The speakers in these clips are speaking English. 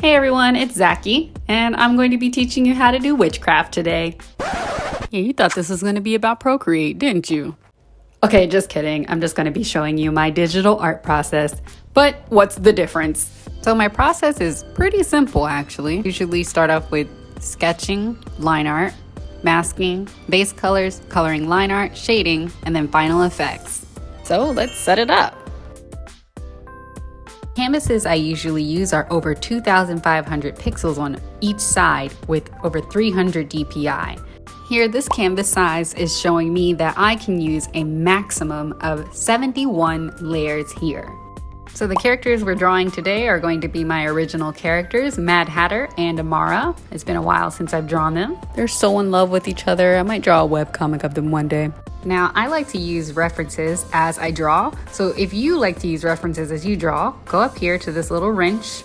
Hey everyone, it's Zachy, and I'm going to be teaching you how to do witchcraft today. Yeah, you thought this was going to be about Procreate, didn't you? Okay, just kidding. I'm just going to be showing you my digital art process. But what's the difference? So my process is pretty simple actually. Usually start off with sketching, line art, masking, base colors, coloring line art, shading, and then final effects. So let's set it up. Canvases I usually use are over 2,500 pixels on each side with over 300 dpi. Here, this canvas size is showing me that I can use a maximum of 71 layers here. So the characters we're drawing today are going to be my original characters, Mad Hatter and Amara. It's been a while since I've drawn them. They're so in love with each other. I might draw a webcomic of them one day. Now, I like to use references as I draw. So if you like to use references as you draw, go up here to this little wrench,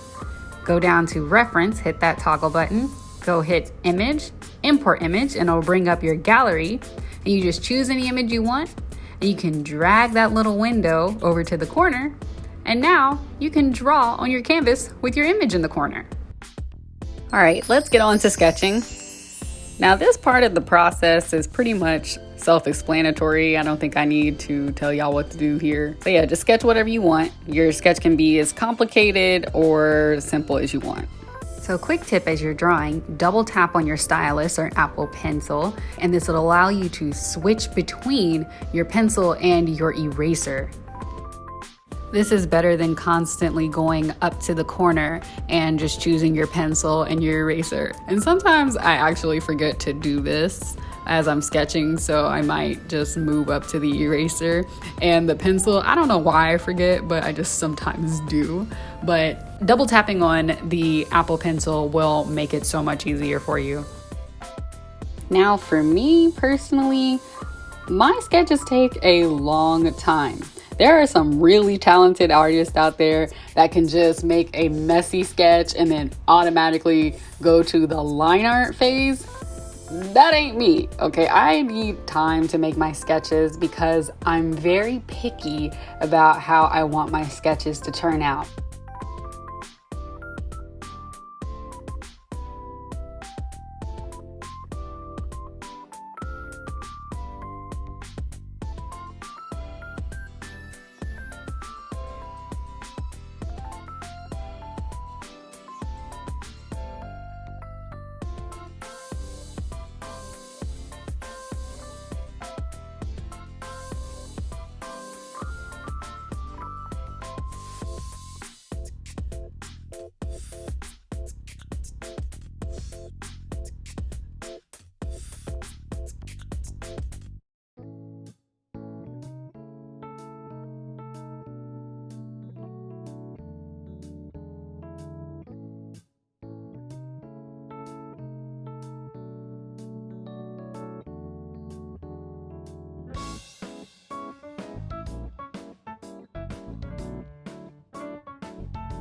go down to reference, hit that toggle button, go hit image, import image, and it'll bring up your gallery. And you just choose any image you want, and you can drag that little window over to the corner. And now you can draw on your canvas with your image in the corner. All right, let's get on to sketching. Now this part of the process is pretty much self-explanatory. I don't think I need to tell y'all what to do here. So yeah, just sketch whatever you want. Your sketch can be as complicated or simple as you want. So quick tip as you're drawing, double tap on your stylus or Apple Pencil, and this will allow you to switch between your pencil and your eraser. This is better than constantly going up to the corner and just choosing your pencil and your eraser. And sometimes I actually forget to do this as I'm sketching, so I might just move up to the eraser and the pencil. I don't know why I forget, but I just sometimes do. But double tapping on the Apple Pencil will make it so much easier for you. Now for me personally, my sketches take a long time. There are some really talented artists out there that can just make a messy sketch and then automatically go to the line art phase. That ain't me, okay? I need time to make my sketches because I'm very picky about how I want my sketches to turn out.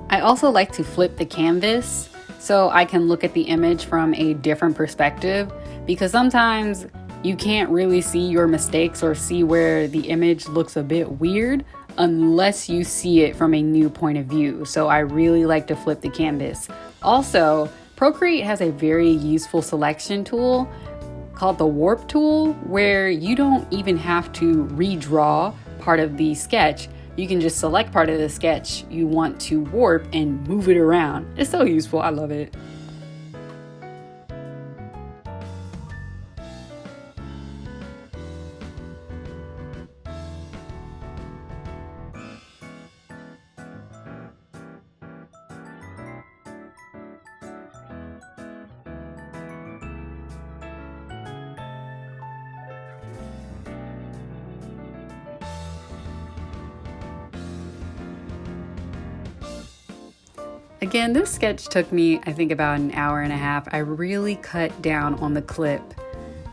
I also like to flip the canvas so I can look at the image from a different perspective, because sometimes you can't really see your mistakes or see where the image looks a bit weird unless you see it from a new point of view. So I really like to flip the canvas. Also, Procreate has a very useful selection tool called the warp tool, where you don't even have to redraw part of the sketch. You can just select part of the sketch you want to warp and move it around. It's so useful. I love it. Again, this sketch took me, I think, about an hour and a half. I really cut down on the clip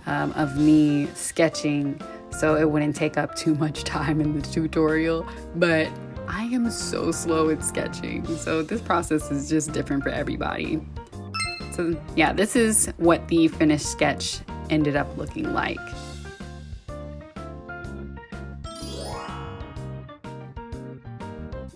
of me sketching so it wouldn't take up too much time in the tutorial, but I am so slow at sketching, so this process is just different for everybody. So yeah, this is what the finished sketch ended up looking like.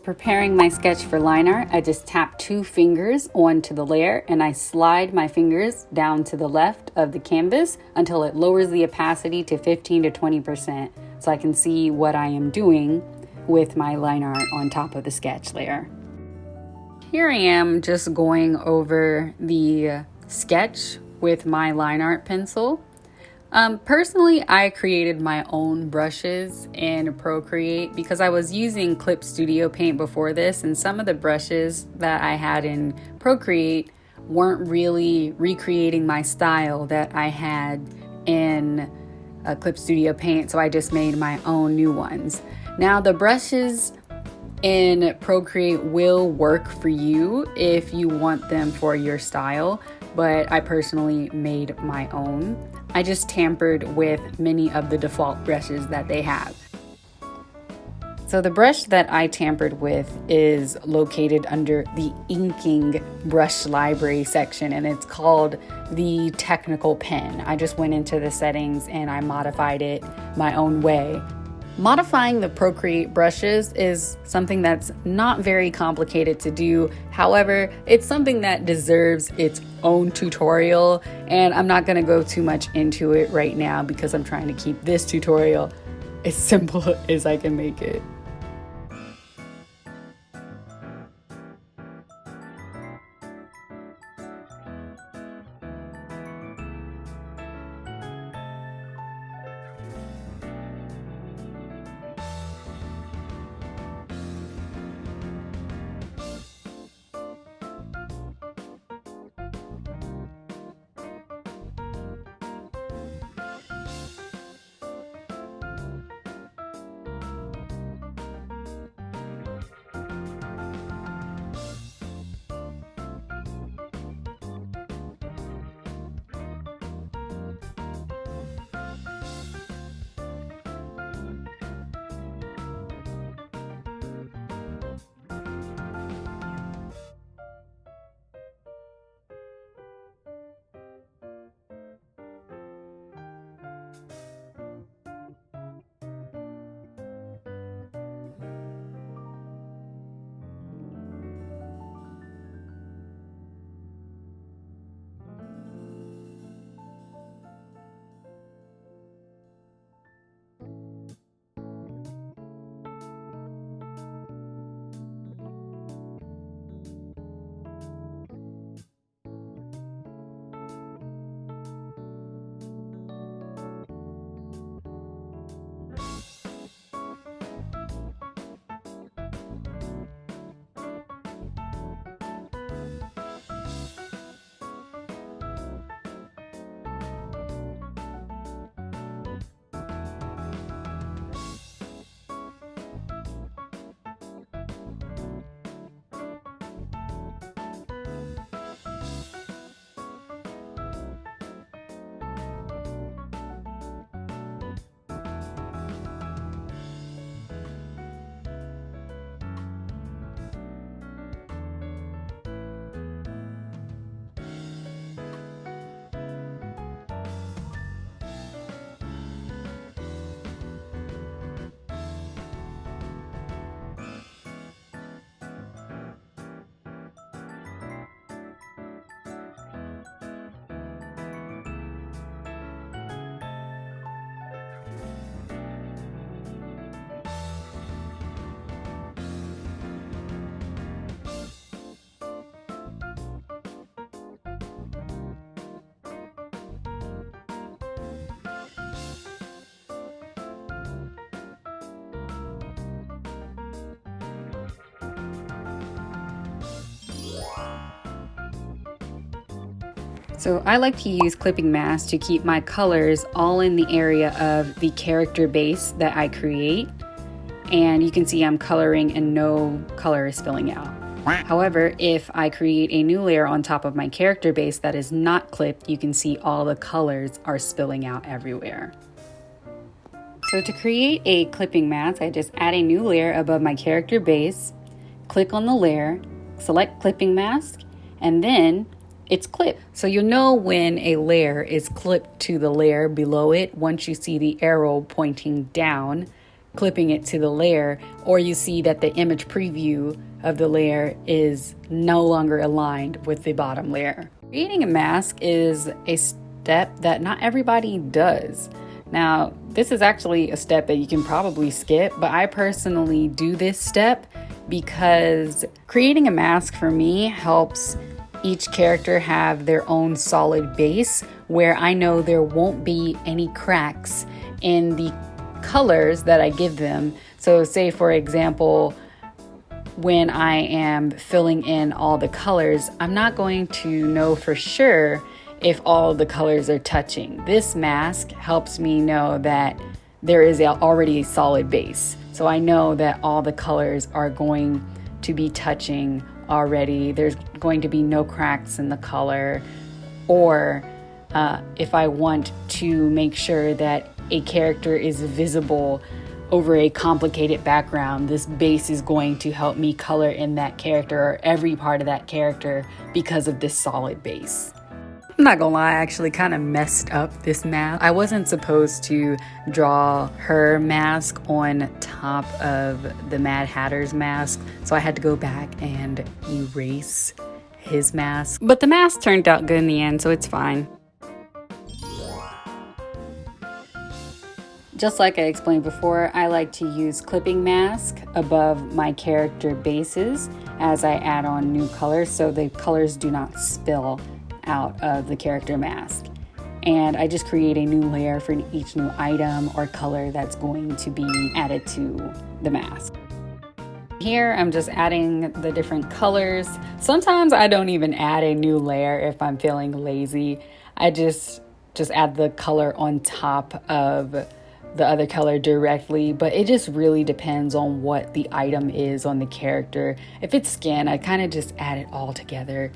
Preparing my sketch for line art, I just tap 2 fingers onto the layer and I slide my fingers down to the left of the canvas until it lowers the opacity to 15 to 20% so I can see what I am doing with my line art on top of the sketch layer. Here I am just going over the sketch with my line art pencil. Personally, I created my own brushes in Procreate because I was using Clip Studio Paint before this, and some of the brushes that I had in Procreate weren't really recreating my style that I had in Clip Studio Paint, so I just made my own new ones. Now, the brushes in Procreate will work for you if you want them for your style, but I personally made my own. I just tampered with many of the default brushes that they have. So the brush that I tampered with is located under the inking brush library section, and it's called the technical pen. I just went into the settings and I modified it my own way. Modifying the Procreate brushes is something that's not very complicated to do. However, it's something that deserves its own tutorial, and I'm not going to go too much into it right now because I'm trying to keep this tutorial as simple as I can make it. So I like to use clipping masks to keep my colors all in the area of the character base that I create. And you can see I'm coloring and no color is spilling out. However, if I create a new layer on top of my character base that is not clipped, you can see all the colors are spilling out everywhere. So to create a clipping mask, I just add a new layer above my character base, click on the layer, select clipping mask, and then it's clipped. So you'll know when a layer is clipped to the layer below it once you see the arrow pointing down clipping it to the layer, or you see that the image preview of the layer is no longer aligned with the bottom layer. Creating a mask is a step that not everybody does. Now, this is actually a step that you can probably skip, but I personally do this step because creating a mask for me helps each character have their own solid base where I know there won't be any cracks in the colors that I give them. So say for example, when I am filling in all the colors, I'm not going to know for sure if all the colors are touching. This mask helps me know that there is already a solid base. So I know that all the colors are going to be touching already. There's going to be no cracks in the color. Or if I want to make sure that a character is visible over a complicated background, this base is going to help me color in that character or every part of that character because of this solid base. I'm not gonna lie, I actually kind of messed up this mask. I wasn't supposed to draw her mask on top of the Mad Hatter's mask, so I had to go back and erase his mask. But the mask turned out good in the end, so it's fine. Just like I explained before, I like to use clipping mask above my character bases as I add on new colors so the colors do not spill out of the character mask. And I just create a new layer for each new item or color that's going to be added to the mask. Here I'm just adding the different colors. Sometimes I don't even add a new layer if I'm feeling lazy. I just add the color on top of the other color directly, but it just really depends on what the item is on the character. If it's skin, I kind of just add it all together.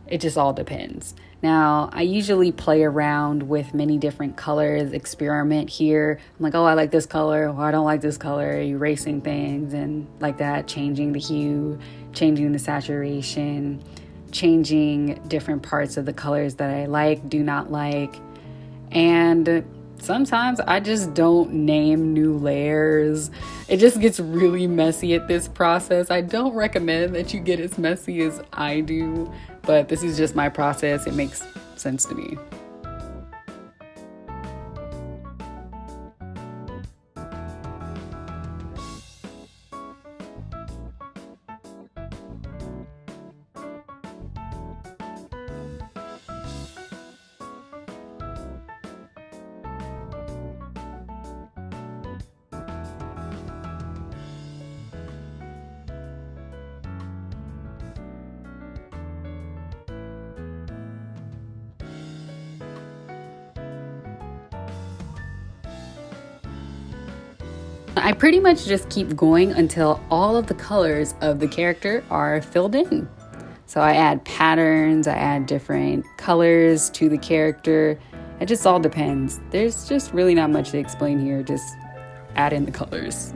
It just all depends. Now, I usually play around with many different colors, experiment here. I'm like, oh, I like this color, or I don't like this color, erasing things and like that, changing the hue, changing the saturation, changing different parts of the colors that I like, do not like. And sometimes I just don't name new layers. It just gets really messy at this process. I don't recommend that you get as messy as I do, but this is just my process. It makes sense to me. I pretty much just keep going until all of the colors of the character are filled in. So I add patterns, I add different colors to the character. It just all depends. There's just really not much to explain here, just add in the colors.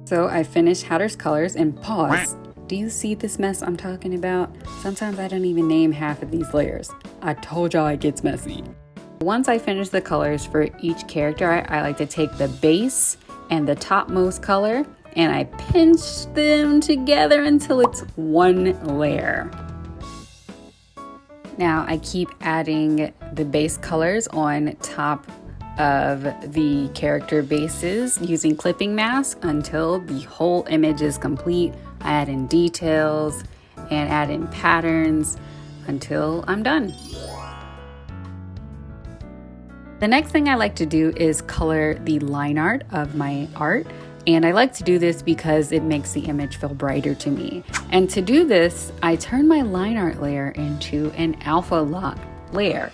So I finished Hatter's colors and pause. Do you see this mess I'm talking about? Sometimes I don't even name half of these layers. I told y'all it gets messy. Once I finish the colors for each character, I like to take the base and the topmost color and I pinch them together until it's one layer. Now I keep adding the base colors on top of the character bases using clipping mask until the whole image is complete. I add in details and add in patterns until I'm done. The next thing I like to do is color the line art of my art. And I like to do this because it makes the image feel brighter to me. And to do this, I turn my line art layer into an alpha lock layer.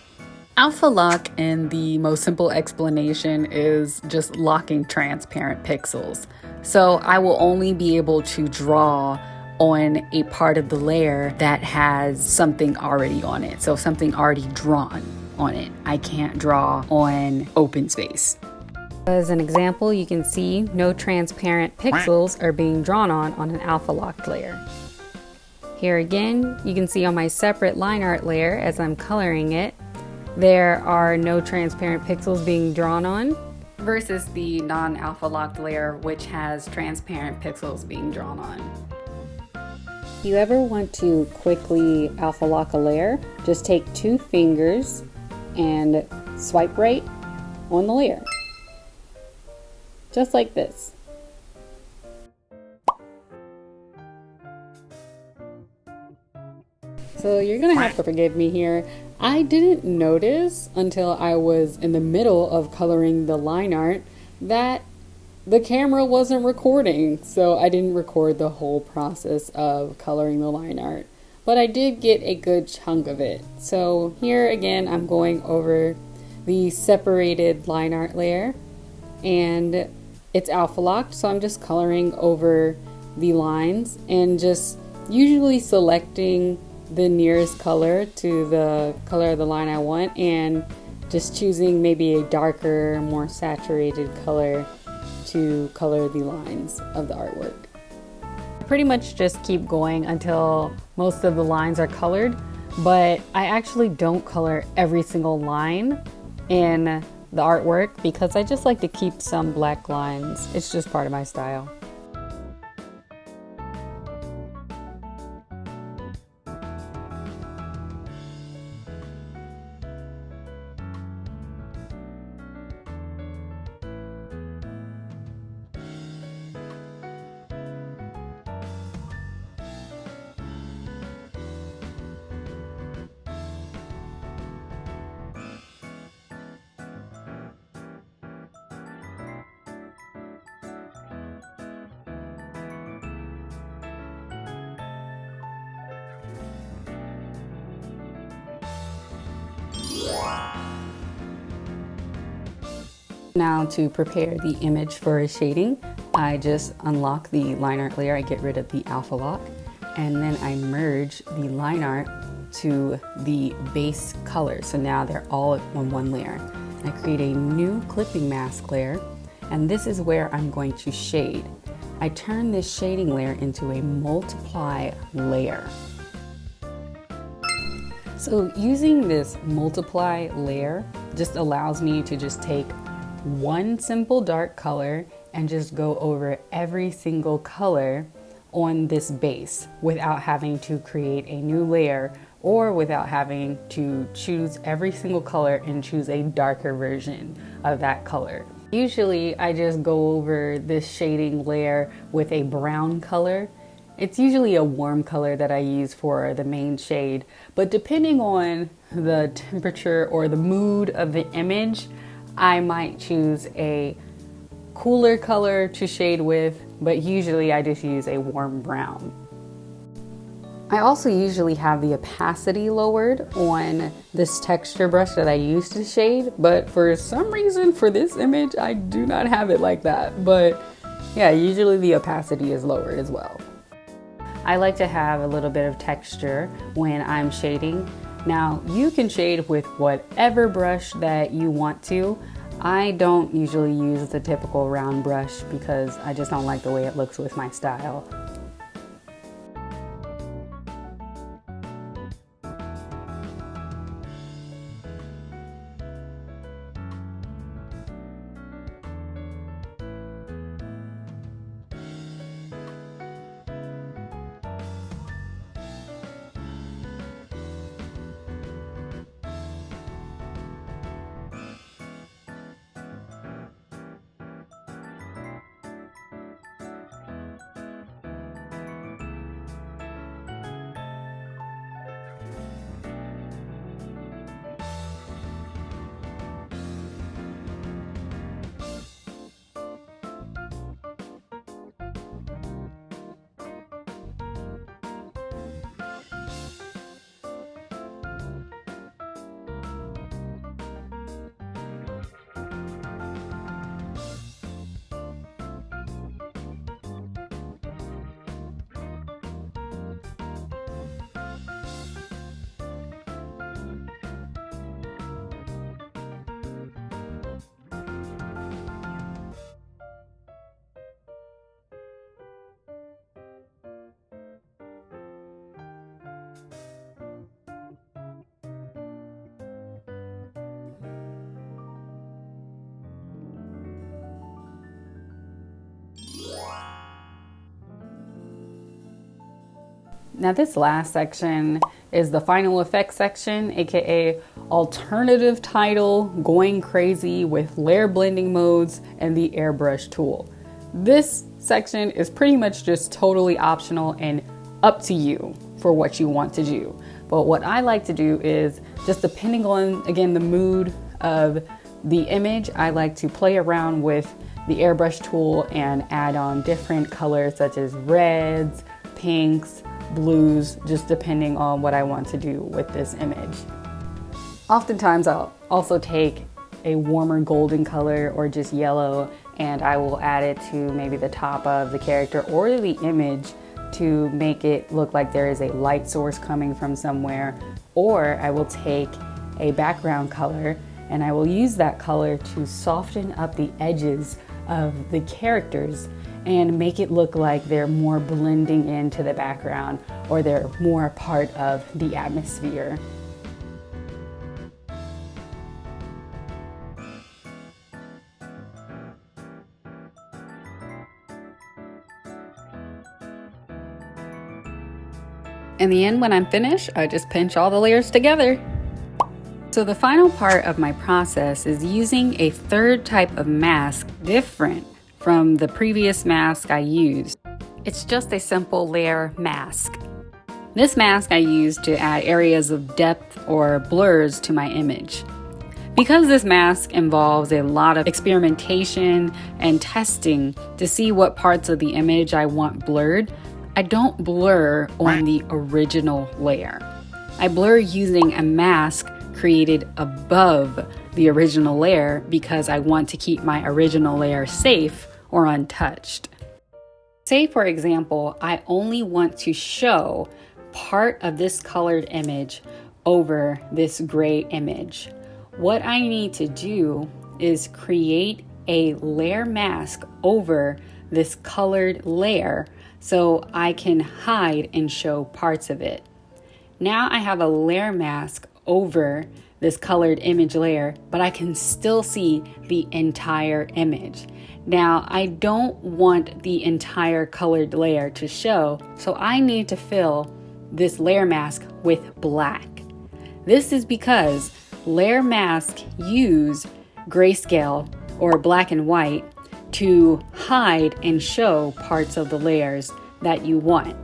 Alpha lock, in the most simple explanation, is just locking transparent pixels. So I will only be able to draw on a part of the layer that has something already on it. So something already drawn on it. I can't draw on open space. As an example, you can see no transparent pixels are being drawn on an alpha locked layer. Here again, you can see on my separate line art layer as I'm coloring it, there are no transparent pixels being drawn on versus the non-alpha locked layer, which has transparent pixels being drawn on. If you ever want to quickly alpha lock a layer, just take 2 fingers and swipe right on the layer. Just like this. So you're gonna have to forgive me here. I didn't notice until I was in the middle of coloring the line art that the camera wasn't recording. So I didn't record the whole process of coloring the line art, but I did get a good chunk of it. So here again, I'm going over the separated line art layer, and it's alpha locked, so I'm just coloring over the lines and just usually selecting the nearest color to the color of the line I want, and just choosing maybe a darker, more saturated color to color the lines of the artwork. Pretty much just keep going until most of the lines are colored, but I actually don't color every single line in the artwork because I just like to keep some black lines. It's just part of my style. Now to prepare the image for shading, I just unlock the line art layer, I get rid of the alpha lock, and then I merge the line art to the base color. So now they're all on one layer. I create a new clipping mask layer, and this is where I'm going to shade. I turn this shading layer into a multiply layer. So using this multiply layer just allows me to just take one simple dark color and just go over every single color on this base without having to create a new layer or without having to choose every single color and choose a darker version of that color. Usually I just go over this shading layer with a brown color. It's usually a warm color that I use for the main shade, but depending on the temperature or the mood of the image, I might choose a cooler color to shade with, but usually I just use a warm brown. I also usually have the opacity lowered on this texture brush that I use to shade, but for some reason for this image, I do not have it like that. But yeah, usually the opacity is lowered as well. I like to have a little bit of texture when I'm shading. Now, you can shade with whatever brush that you want to. I don't usually use the typical round brush because I just don't like the way it looks with my style. Now this last section is the final effects section, aka alternative title, going crazy with layer blending modes and the airbrush tool. This section is pretty much just totally optional and up to you for what you want to do. But what I like to do is, just depending on, again, the mood of the image, I like to play around with the airbrush tool and add on different colors such as reds, pinks, blues, just depending on what I want to do with this image. Oftentimes I'll also take a warmer golden color or just yellow, and I will add it to maybe the top of the character or the image to make it look like there is a light source coming from somewhere. Or I will take a background color and I will use that color to soften up the edges of the characters and make it look like they're more blending into the background or they're more a part of the atmosphere. In the end, when I'm finished, I just pinch all the layers together. So the final part of my process is using a third type of mask different from the previous mask I used. It's just a simple layer mask. This mask I use to add areas of depth or blurs to my image. Because this mask involves a lot of experimentation and testing to see what parts of the image I want blurred, I don't blur on the original layer. I blur using a mask created above the original layer because I want to keep my original layer safe or untouched. Say, for example, I only want to show part of this colored image over this gray image. What I need to do is create a layer mask over this colored layer so I can hide and show parts of it. Now I have a layer mask over this colored image layer, but I can still see the entire image. Now I don't want the entire colored layer to show, so I need to fill this layer mask with black. This is because layer masks use grayscale or black and white to hide and show parts of the layers that you want.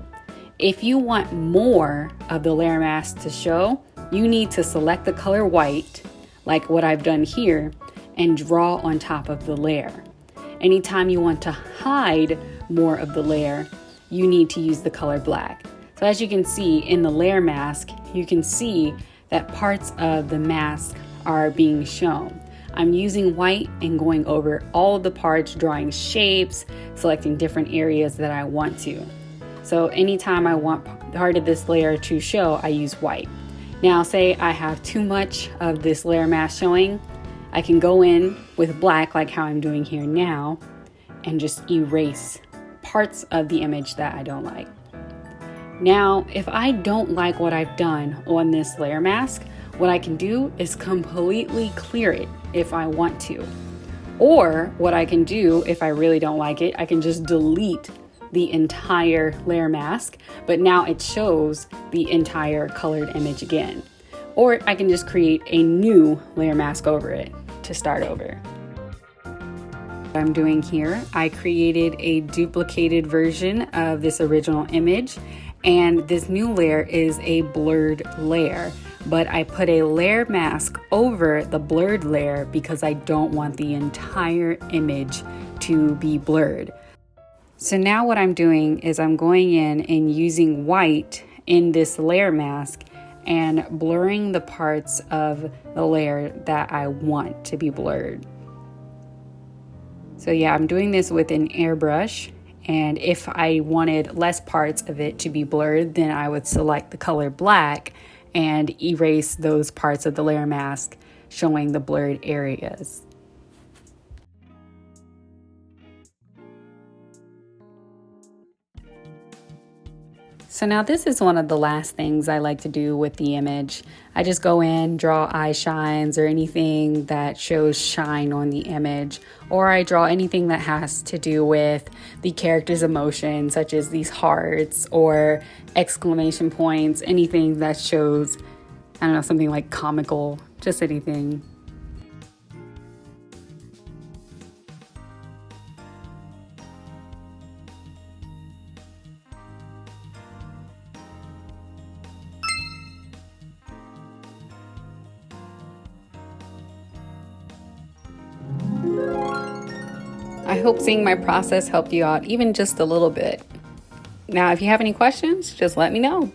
If you want more of the layer mask to show, you need to select the color white, like what I've done here, and draw on top of the layer. Anytime you want to hide more of the layer, you need to use the color black. So as you can see in the layer mask, you can see that parts of the mask are being shown. I'm using white and going over all of the parts, drawing shapes, selecting different areas that I want to. So anytime I want part of this layer to show, I use white. Now say I have too much of this layer mask showing, I can go in with black like how I'm doing here now and just erase parts of the image that I don't like. Now, if I don't like what I've done on this layer mask, what I can do is completely clear it if I want to. Or what I can do if I really don't like it, I can just delete the entire layer mask, but now it shows the entire colored image again. Or I can just create a new layer mask over it to start over. What I'm doing here, I created a duplicated version of this original image, and this new layer is a blurred layer, but I put a layer mask over the blurred layer because I don't want the entire image to be blurred. So now what I'm doing is I'm going in and using white in this layer mask and blurring the parts of the layer that I want to be blurred. So yeah, I'm doing this with an airbrush, and if I wanted less parts of it to be blurred, then I would select the color black and erase those parts of the layer mask showing the blurred areas. So now this is one of the last things I like to do with the image. I just go in, draw eye shines or anything that shows shine on the image, or I draw anything that has to do with the character's emotion, such as these hearts or exclamation points, anything that shows, I don't know, something like comical, just anything. I hope seeing my process helped you out even just a little bit. Now, if you have any questions, just let me know.